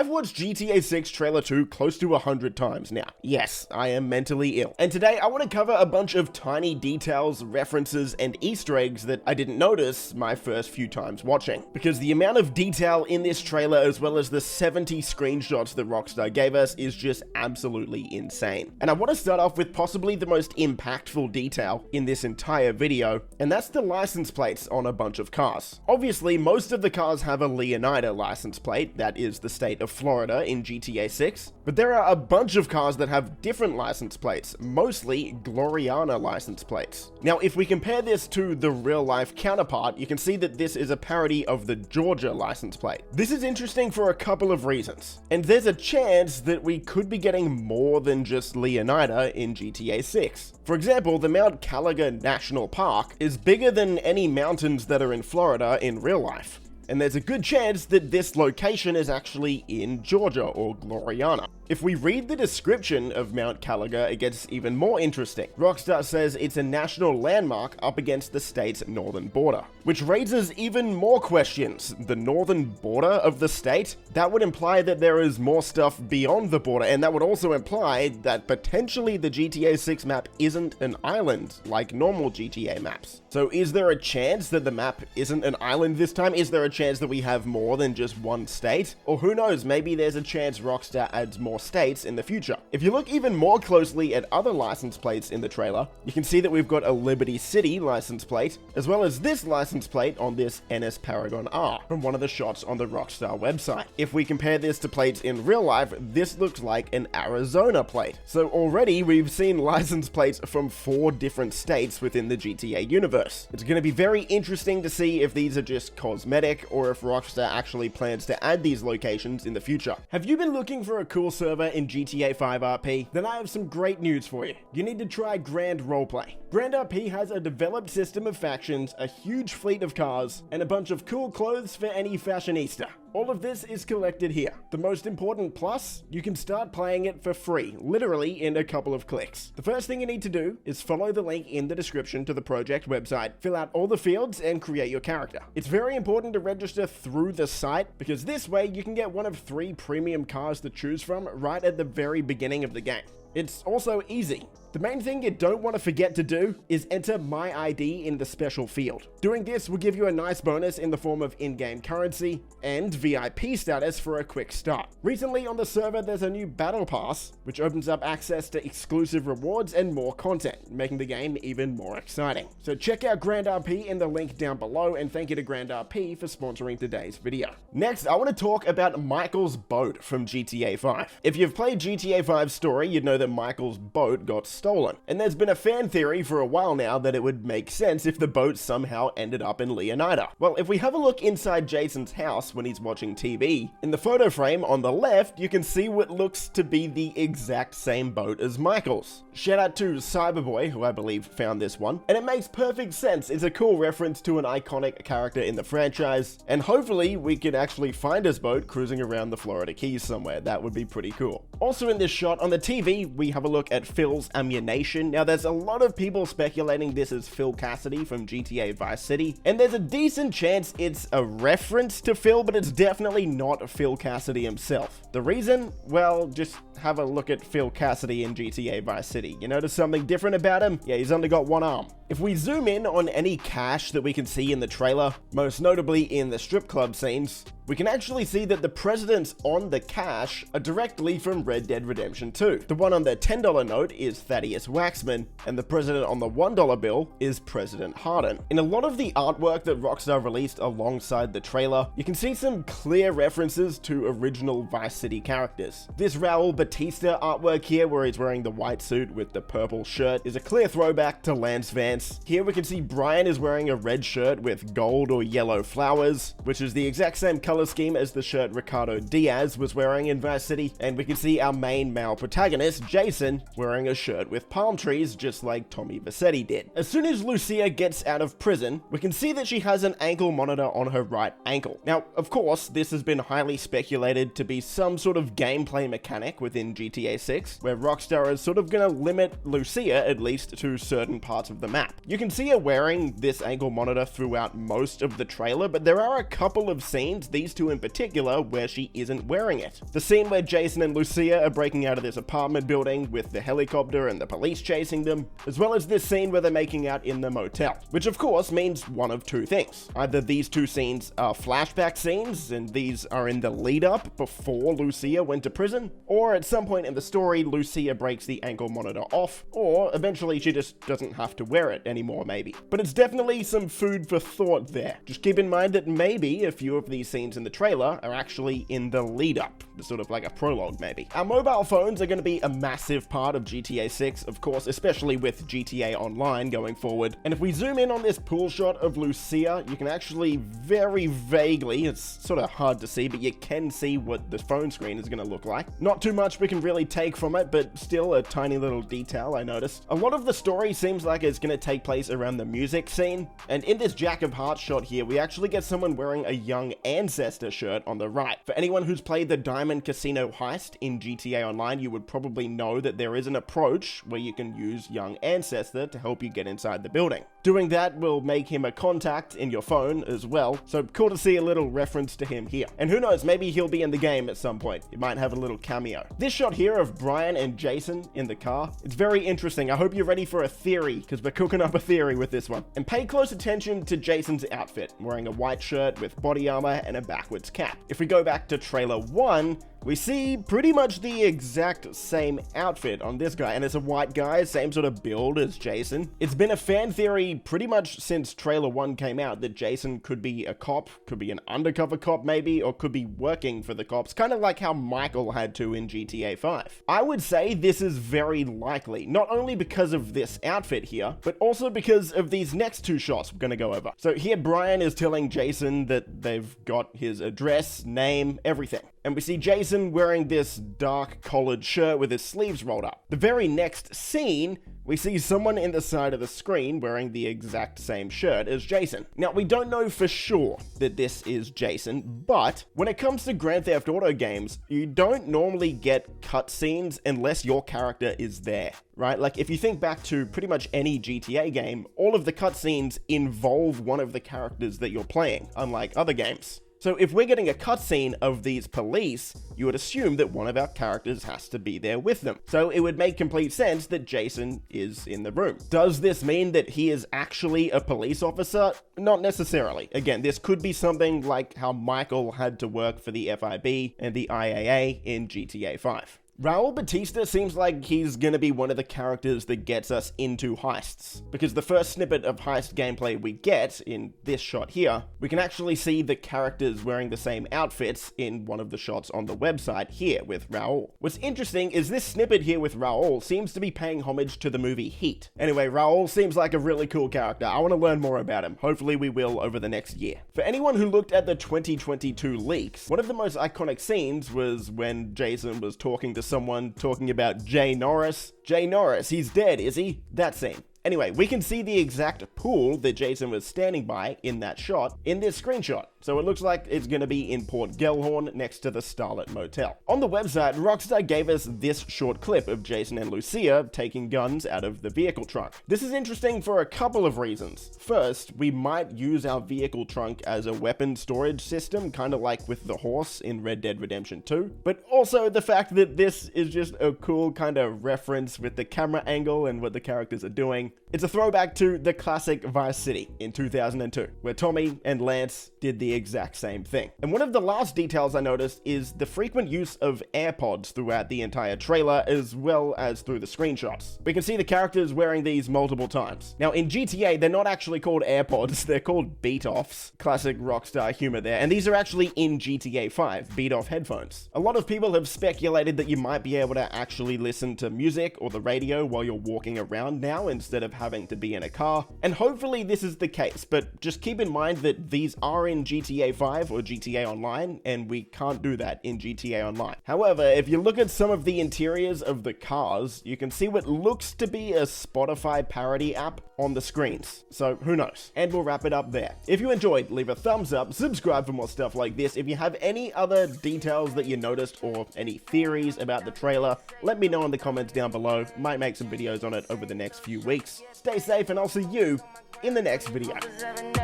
I've watched GTA 6 Trailer 2 close to 100 times now. Yes, I am mentally ill. And today I want to cover a bunch of tiny details, references, and Easter eggs that I didn't notice my first few times watching. Because the amount of detail in this trailer, as well as the 70 screenshots that Rockstar gave us, is just absolutely insane. And I want to start off with possibly the most impactful detail in this entire video, and that's the license plates on a bunch of cars. Obviously, most of the cars have a Leonida license plate, that is the state of Florida in GTA 6, but there are a bunch of cars that have different license plates, mostly Gloriana license plates. Now, if we compare this to the real-life counterpart, you can see that this is a parody of the Georgia license plate. This is interesting for a couple of reasons, and there's a chance that we could be getting more than just Leonida in GTA 6. For example, the Mount Caliga National Park is bigger than any mountains that are in Florida in real life. And there's a good chance that this location is actually in Georgia or Gloriana. If we read the description of Mount Caliga, it gets even more interesting. Rockstar says it's a national landmark up against the state's northern border, which raises even more questions. The northern border of the state? That would imply that there is more stuff beyond the border, and that would also imply that potentially the GTA 6 map isn't an island like normal GTA maps. So is there a chance that the map isn't an island this time? Is there a chance that we have more than just one state? Or who knows, maybe there's a chance Rockstar adds more states in the future. If you look even more closely at other license plates in the trailer, you can see that we've got a Liberty City license plate, as well as this license plate on this NS Paragon R from one of the shots on the Rockstar website. If we compare this to plates in real life, this looks like an Arizona plate. So already we've seen license plates from 4 different states within the GTA universe. It's going to be very interesting to see if these are just cosmetic or if Rockstar actually plans to add these locations in the future. Have you been looking for a cool server in GTA 5 RP? Then I have some great news for you. You need to try Grand Roleplay. Grand RP has a developed system of factions, a huge fleet of cars, and a bunch of cool clothes for any fashionista. All of this is collected here. The most important plus, you can start playing it for free, literally in a couple of clicks. The first thing you need to do is follow the link in the description to the project website, fill out all the fields, and create your character. It's very important to register through the site, because this way you can get one of 3 premium cars to choose from right at the very beginning of the game. It's also easy. The main thing you don't want to forget to do is enter My ID in the special field. Doing this will give you a nice bonus in the form of in-game currency and VIP status for a quick start. Recently on the server there's a new battle pass, which opens up access to exclusive rewards and more content, making the game even more exciting. So check out Grand RP in the link down below, and thank you to Grand RP for sponsoring today's video. Next, I want to talk about Michael's boat from GTA 5. If you've played GTA 5's story, you'd know that Michael's boat got stolen, and there's been a fan theory for a while now that it would make sense if the boat somehow ended up in Leonida. Well, if we have a look inside Jason's house when he's watching TV, in the photo frame on the left you can see what looks to be the exact same boat as Michael's. Shout out to Cyberboy, who I believe found this one, and it makes perfect sense. It's a cool reference to an iconic character in the franchise, and hopefully we can actually find his boat cruising around the Florida Keys somewhere. That would be pretty cool. Also in this shot on the TV, we have a look at Phil's ammunition. Now there's a lot of people speculating this is Phil Cassidy from GTA Vice City, and there's a decent chance it's a reference to Phil, but it's definitely not Phil Cassidy himself. The reason? Well, just have a look at Phil Cassidy in GTA Vice City. You notice something different about him? Yeah, he's only got one arm. If we zoom in on any cash that we can see in the trailer, most notably in the strip club scenes, we can actually see that the presidents on the cash are directly from Red Dead Redemption 2. The one on the $10 note is Thaddeus Waxman, and the president on the $1 bill is President Harden. In a lot of the artwork that Rockstar released alongside the trailer, you can see some clear references to original Vice City characters. This Raul Batista artwork here, where he's wearing the white suit with the purple shirt, is a clear throwback to Lance Vance. Here we can see Brian is wearing a red shirt with gold or yellow flowers, which is the exact same color scheme as the shirt Ricardo Diaz was wearing in Vice City, and we can see our main male protagonist, Jason, wearing a shirt with palm trees just like Tommy Vercetti did. As soon as Lucia gets out of prison, we can see that she has an ankle monitor on her right ankle. Now, of course, this has been highly speculated to be some sort of gameplay mechanic within GTA 6, where Rockstar is sort of gonna limit Lucia, at least, to certain parts of the map. map. You can see her wearing this ankle monitor throughout most of the trailer, but there are a couple of scenes, these two in particular, where she isn't wearing it. The scene where Jason and Lucia are breaking out of this apartment building with the helicopter and the police chasing them, as well as this scene where they're making out in the motel, which of course means one of two things. Either these two scenes are flashback scenes, and these are in the lead up before Lucia went to prison, or at some point in the story, Lucia breaks the ankle monitor off, or eventually she just doesn't have to wear it anymore maybe. But it's definitely some food for thought there. Just keep in mind that maybe a few of these scenes in the trailer are actually in the lead up, sort of like a prologue maybe. Our mobile phones are going to be a massive part of GTA 6, of course, especially with GTA Online going forward. And if we zoom in on this pool shot of Lucia, you can actually very vaguely, it's sort of hard to see, but you can see what the phone screen is going to look like. Not too much we can really take from it, but still a tiny little detail I noticed. A lot of the story seems like it's going to take place around the music scene, and in this Jack of Hearts shot here, we actually get someone wearing a Young Ancestor shirt on the right. For anyone who's played the Diamond Casino heist in GTA Online, you would probably know that there is an approach where you can use Young Ancestor to help you get inside the building. Doing that will make him a contact in your phone as well, so cool to see a little reference to him here. And who knows, maybe he'll be in the game at some point. He might have a little cameo. This shot here of Brian and Jason in the car, it's very interesting. I hope you're ready for a theory, because we're cooking up a theory with this one. And pay close attention to Jason's outfit, wearing a white shirt with body armor and a backwards cap. If we go back to trailer 1, we see pretty much the exact same outfit on this guy, and it's a white guy, same sort of build as Jason. It's been a fan theory pretty much since trailer 1 came out that Jason could be a cop, could be an undercover cop maybe, or could be working for the cops, kind of like how Michael had to in GTA 5. I would say this is very likely, not only because of this outfit here, but also because of these next two shots we're going to go over. So here Brian is telling Jason that they've got his address, name, everything. And we see Jason wearing this dark collared shirt with his sleeves rolled up. The very next scene, we see someone in the side of the screen wearing the exact same shirt as Jason. Now, we don't know for sure that this is Jason, but when it comes to Grand Theft Auto games, you don't normally get cutscenes unless your character is there, right? Like, if you think back to pretty much any GTA game, all of the cutscenes involve one of the characters that you're playing, unlike other games. So if we're getting a cutscene of these police, you would assume that one of our characters has to be there with them. So it would make complete sense that Jason is in the room. Does this mean that he is actually a police officer? Not necessarily. Again, this could be something like how Michael had to work for the FIB and the IAA in GTA 5. Raul Batista seems like he's gonna be one of the characters that gets us into heists, because the first snippet of heist gameplay we get in this shot here, we can actually see the characters wearing the same outfits in one of the shots on the website here with Raul. What's interesting is this snippet here with Raul seems to be paying homage to the movie Heat. Anyway, Raul seems like a really cool character. I want to learn more about him. Hopefully we will over the next year. For anyone who looked at the 2022 leaks, one of the most iconic scenes was when Jason was talking to someone talking about Jay Norris. Jay Norris, he's dead, is he? That scene. Anyway, we can see the exact pool that Jason was standing by in that shot in this screenshot. So it looks like it's going to be in Port Gellhorn next to the Starlet Motel. On the website, Rockstar gave us this short clip of Jason and Lucia taking guns out of the vehicle trunk. This is interesting for a couple of reasons. First, we might use our vehicle trunk as a weapon storage system, kind of like with the horse in Red Dead Redemption 2. But also the fact that this is just a cool kind of reference with the camera angle and what the characters are doing. It's a throwback to the classic Vice City in 2002, where Tommy and Lance did the exact same thing. And one of the last details I noticed is the frequent use of AirPods throughout the entire trailer, as well as through the screenshots. We can see the characters wearing these multiple times. Now in GTA, they're not actually called AirPods, they're called beat-offs. Classic Rockstar humor there. And these are actually in GTA 5, beat-off headphones. A lot of people have speculated that you might be able to actually listen to music or the radio while you're walking around now, instead of having to be in a car. And hopefully this is the case, but just keep in mind that these are in GTA 5 or GTA Online, and we can't do that in GTA Online. However, if you look at some of the interiors of the cars, you can see what looks to be a Spotify parody app on the screens. So who knows? And we'll wrap it up there. If you enjoyed, leave a thumbs up, subscribe for more stuff like this. If you have any other details that you noticed or any theories about the trailer, let me know in the comments down below. Might make some videos on it over the next few weeks. Thanks, stay safe, and I'll see you in the next video.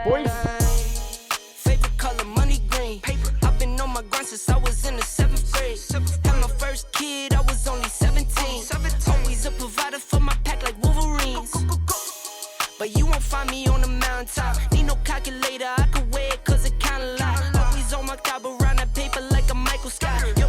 Boys. Favorite color, money green. I've been on my grind since I was in the 7th grade. Had my first kid, I was only 17. Always a provider for my pack like Wolverines. But you won't find me on the mountaintop. Need no calculator, I could wear it 'cause